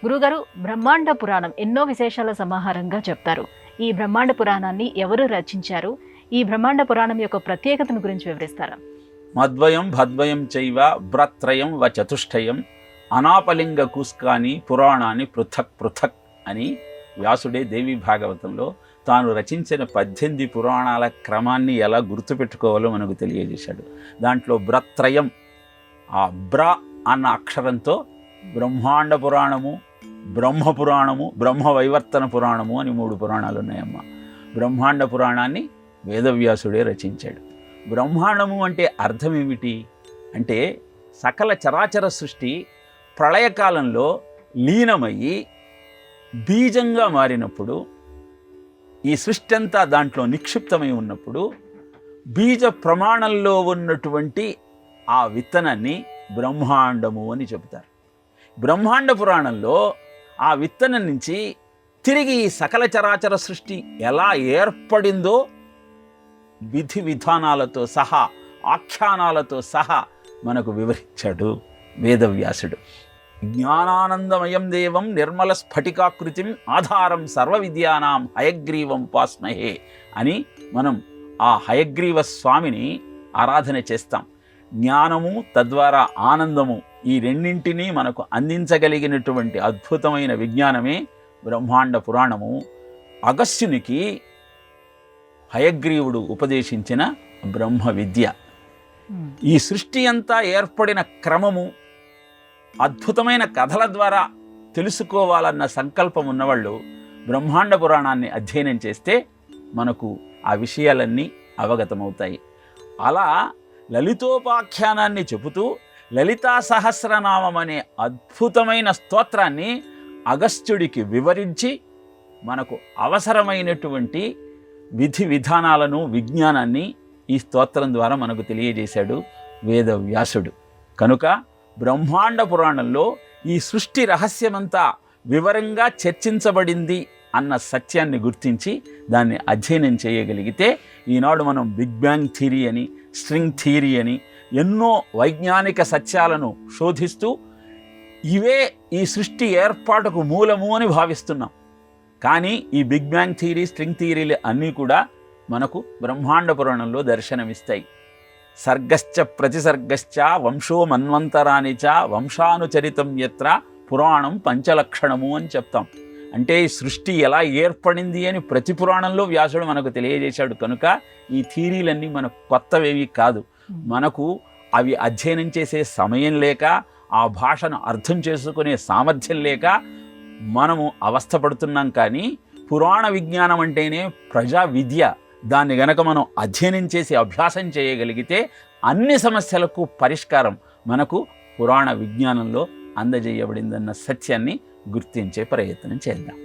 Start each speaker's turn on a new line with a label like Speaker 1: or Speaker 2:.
Speaker 1: గురుగారు, బ్రహ్మాండ పురాణం ఎన్నో విశేషాల సమాహారంగా చెప్తారు. ఈ బ్రహ్మాండ పురాణాన్ని ఎవరు రచించారు? ఈ బ్రహ్మాండ పురాణం యొక్క ప్రత్యేకతను గురించి వివరిస్తారా?
Speaker 2: మద్వయం భద్వయం చైవ భ్రత్రయం వ చతుష్టయం అనాపలింగ కూస్కాని పురాణాన్ని పృథక్ పృథక్ అని వ్యాసుడే దేవి భాగవతంలో తాను రచించిన 18 పురాణాల క్రమాన్ని ఎలా గుర్తుపెట్టుకోవాలో మనకు తెలియజేశాడు. దాంట్లో భ్రత్రయం, ఆ బ్ర అన్న అక్షరంతో బ్రహ్మాండ పురాణము, బ్రహ్మ పురాణము, బ్రహ్మ వైవర్తన పురాణము అని 3 పురాణాలు ఉన్నాయమ్మా. బ్రహ్మాండ పురాణాన్ని వేదవ్యాసుడే రచించాడు. బ్రహ్మాండము అంటే అర్థం ఏమిటి అంటే, సకల చరాచర సృష్టి ప్రళయకాలంలో లీనమయ్యి బీజంగా మారినప్పుడు, ఈ సృష్టి అంతా దాంట్లో నిక్షిప్తమై ఉన్నప్పుడు బీజ ప్రమాణంలో ఉన్నటువంటి ఆ విత్తనాన్ని బ్రహ్మాండము అని చెబుతారు. బ్రహ్మాండ పురాణంలో ఆ విత్తనం నుంచి తిరిగి ఈ సకల చరాచర సృష్టి ఎలా ఏర్పడిందో విధి విధానాలతో సహా, ఆఖ్యానాలతో సహా మనకు వివరించాడు వేదవ్యాసుడు. జ్ఞానానందమయం దేవం నిర్మల స్ఫటికాకృతిం ఆధారం సర్వ విద్యానాం హయగ్రీవం పాస్మహే అని మనం ఆ హయగ్రీవ స్వామిని ఆరాధన చేస్తాం. జ్ఞానము తద్వారా ఆనందము, ఈ రెండింటినీ మనకు అందించగలిగినటువంటి అద్భుతమైన విజ్ఞానమే బ్రహ్మాండ పురాణము. అగస్త్యునికి హయగ్రీవుడు ఉపదేశించిన బ్రహ్మ విద్య. ఈ సృష్టి అంతా ఏర్పడిన క్రమము అద్భుతమైన కథల ద్వారా తెలుసుకోవాలన్న సంకల్పం ఉన్నవాళ్ళు బ్రహ్మాండ పురాణాన్ని అధ్యయనం చేస్తే మనకు ఆ విషయాలన్నీ అవగతమవుతాయి. అలా లలితోపాఖ్యానాన్ని చెబుతూ లలితా సహస్రనామం అనే అద్భుతమైన స్తోత్రాన్ని అగస్త్యుడికి వివరించి మనకు అవసరమైనటువంటి విధి విధానాలను, విజ్ఞానాన్ని ఈ స్తోత్రం ద్వారా మనకు తెలియజేశాడు వేదవ్యాసుడు. కనుక బ్రహ్మాండ పురాణంలో ఈ సృష్టి రహస్యమంతా వివరంగా చర్చించబడింది అన్న సత్యాన్ని గుర్తించి దాన్ని అధ్యయనం చేయగలిగితే ఈనాడు మనం బిగ్ బ్యాంగ్ థియరీ అని, స్ట్రింగ్ థియరీ అని ఎన్నో వైజ్ఞానిక సత్యాలను శోధిస్తూ ఇవే ఈ సృష్టి ఏర్పాటుకు మూలము అని భావిస్తున్నాం. కానీ ఈ బిగ్ బ్యాంగ్ థియరీ, స్ట్రింగ్ థియరీలు అన్నీ కూడా మనకు బ్రహ్మాండ పురాణంలో దర్శనమిస్తాయి. సర్గశ్చ ప్రతిసర్గశ్చ వంశో మన్వంతరాని చ వంశానుచరితం యత్ర పురాణం పంచలక్షణము అని చెప్తాం. అంటే ఈ సృష్టి ఎలా ఏర్పడింది అని ప్రతి పురాణంలో వ్యాసుడు మనకు తెలియజేశాడు. కనుక ఈ థియరీలన్నీ మనకు కొత్తవేవి కాదు. మనకు అవి అధ్యయనం చేసే సమయం లేక, ఆ భాషను అర్థం చేసుకునే సామర్థ్యం లేక మనము అవస్థపడుతున్నాం. కానీ పురాణ విజ్ఞానం అంటేనే ప్రజా విద్య. దాన్ని గనక మనం అధ్యయనం చేసి అభ్యాసం చేయగలిగితే అన్ని సమస్యలకు పరిష్కారం మనకు పురాణ విజ్ఞానంలో అందజేయబడిందన్న సత్యాన్ని గుర్తించే ప్రయత్నం చేద్దాం.